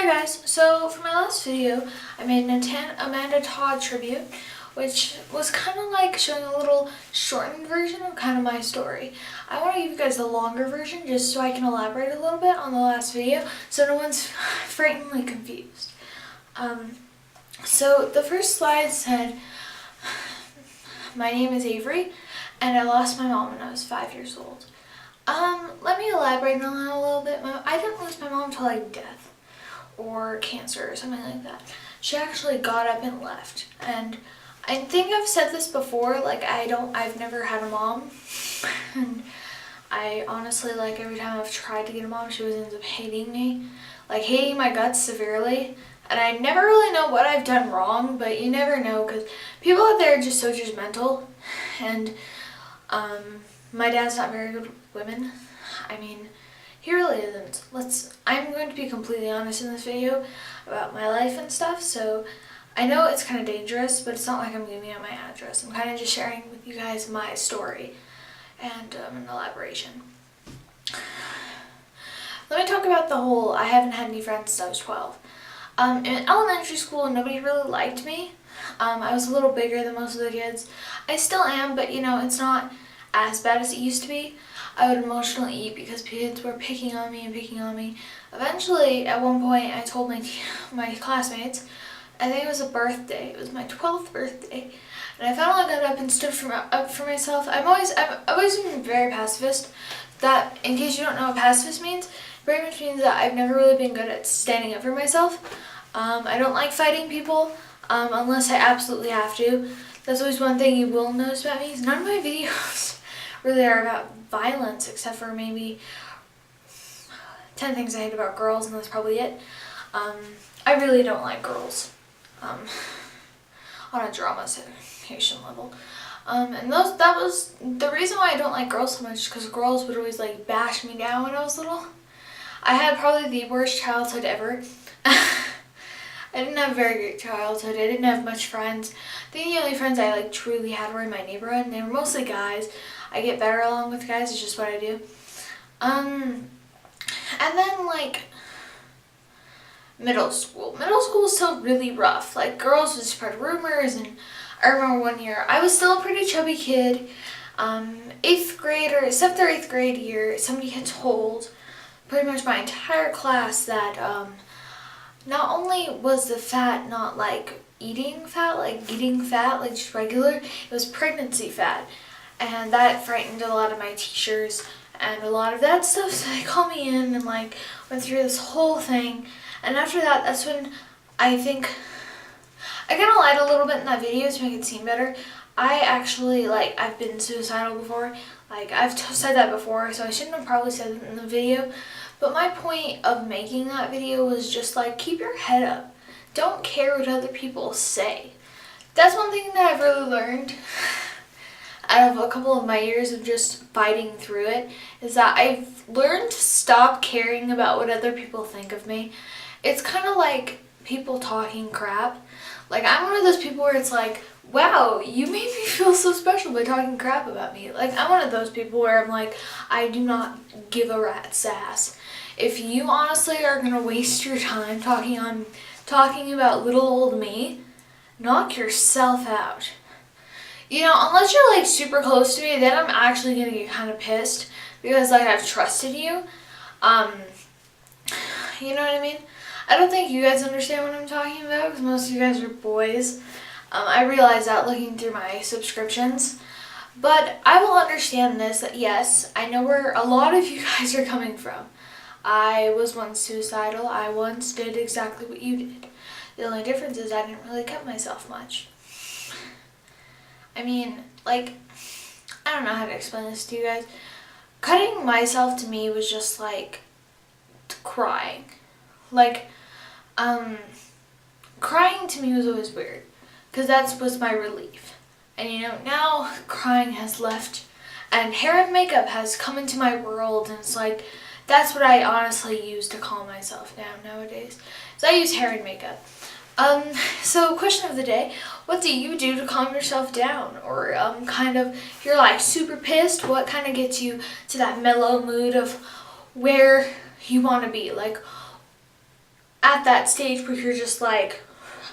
guys, so for my last video, I made an Amanda Todd tribute, which was kind of like showing a little shortened version of kind of my story. I want to give you guys the longer version just so I can elaborate a little bit on the last video so no one's frighteningly confused. So the first slide said, my name is Avery and I lost my mom when I was 5 years old. Let me elaborate on that a little bit. I didn't lose my mom until like death or cancer or something like that. She actually got up and left. And I think I've said this before, like I've never had a mom. And I honestly, like every time I've tried to get a mom, she always ends up hating me. Like hating my guts severely. And I never really know what I've done wrong, but you never know because people out there are just so judgmental. And my dad's not very good with women. I mean, he really isn't. I'm going to be completely honest in this video about my life and stuff, so I know it's kind of dangerous, but it's not like I'm giving out my address. I'm kind of just sharing with you guys my story and an elaboration. Let me talk about the whole I haven't had any friends since I was 12. In elementary school, nobody really liked me. I was a little bigger than most of the kids. I still am, but you know, it's not as bad as it used to be. I would emotionally eat because kids were picking on me and picking on me. Eventually, at one point, I told my classmates, I think it was a birthday, it was my 12th birthday, and I finally got up and stood up for myself. I've always been very pacifist. That, in case you don't know what pacifist means, very much means that I've never really been good at standing up for myself. I don't like fighting people unless I absolutely have to. That's always one thing you will notice about me is none of my videos really are about violence except for maybe 10 things I hate about girls, and that's probably it. I really don't like girls on a drama situation level. And that was the reason why I don't like girls so much, because girls would always like bash me down when I was little. I had probably the worst childhood ever. I didn't have a very great childhood. I didn't have much friends. I think the only friends I like truly had were in my neighborhood, and they were mostly guys. I get better along with guys, it's just what I do. And then like middle school. Middle school was still really rough. Like girls would spread rumors, and I remember one year I was still a pretty chubby kid. 8th grade or 7th or 8th grade year, somebody had told pretty much my entire class that not only was the fat not like eating fat, like just regular, it was pregnancy fat. And that frightened a lot of my teachers and a lot of that stuff, so they called me in and like went through this whole thing. And after that, that's when I think I kind of lied a little bit in that video to make it seem better. I actually, like, I've been suicidal before. Like, I've said that before, so I shouldn't have probably said it in the video. But my point of making that video was just like, keep your head up. Don't care what other people say. That's one thing that I've really learned out of a couple of my years of just fighting through it, is that I've learned to stop caring about what other people think of me. It's kind of like people talking crap. Like, I'm one of those people where it's like, wow, you made me feel so special by talking crap about me. Like, I'm one of those people where I'm like, I do not give a rat's ass. If you honestly are going to waste your time talking about little old me, knock yourself out. You know, unless you're like super close to me, then I'm actually going to get kind of pissed because like I've trusted you. You know what I mean? I don't think you guys understand what I'm talking about because most of you guys are boys. I realize that looking through my subscriptions. But I will understand this, that yes, I know where a lot of you guys are coming from. I was once suicidal. I once did exactly what you did. The only difference is I didn't really cut myself much. I mean, like, I don't know how to explain this to you guys. Cutting myself to me was just like crying. Like, crying to me was always weird because that was my relief. And you know, now crying has left and hair and makeup has come into my world, and it's like, that's what I honestly use to calm myself down nowadays. So I use hair and makeup. So question of the day, what do you do to calm yourself down? Or kind of, if you're like super pissed, what kind of gets you to that mellow mood of where you want to be? Like, at that stage where you're just like,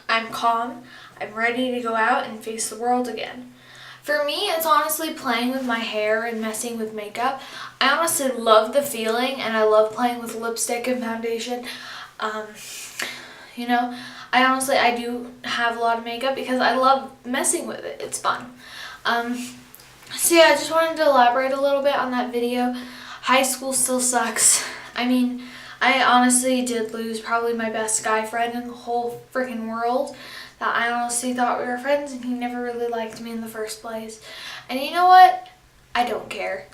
I'm calm, I'm ready to go out and face the world again. For me, it's honestly playing with my hair and messing with makeup. I honestly love the feeling, and I love playing with lipstick and foundation. You know, I do have a lot of makeup because I love messing with it. It's fun. So yeah, I just wanted to elaborate a little bit on that video. High school still sucks. I mean, I honestly did lose probably my best guy friend in the whole freaking world. That I honestly thought we were friends, and he never really liked me in the first place. And you know what? I don't care.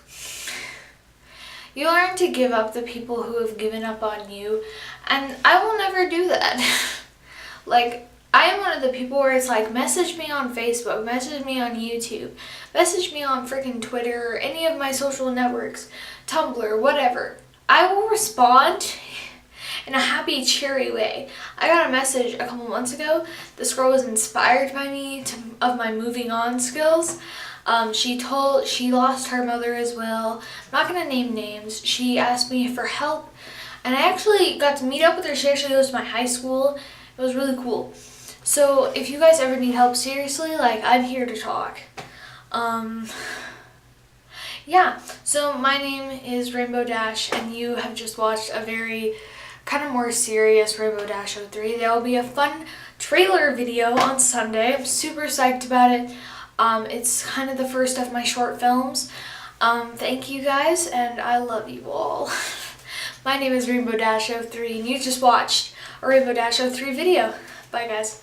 You learn to give up the people who have given up on you, and I will never do that. Like, I am one of the people where it's like, message me on Facebook, message me on YouTube, message me on freaking Twitter, or any of my social networks, Tumblr, whatever. I will respond in a happy, cheery way. I got a message a couple months ago. This girl was inspired by me of my moving on skills. She lost her mother as well. I'm not gonna name names. She asked me for help, and I actually got to meet up with her. She actually goes to my high school. It was really cool. So if you guys ever need help, seriously, like, I'm here to talk. Yeah, so my name is Rainbow Dash, and you have just watched a very kind of more serious Rainbow Dash 03. There will be a fun trailer video on Sunday. I'm super psyched about it. It's kind of the first of my short films. Thank you guys, and I love you all. My name is Rainbow Dash 03, and you just watched a Rainbow Dash 03 video. Bye, guys.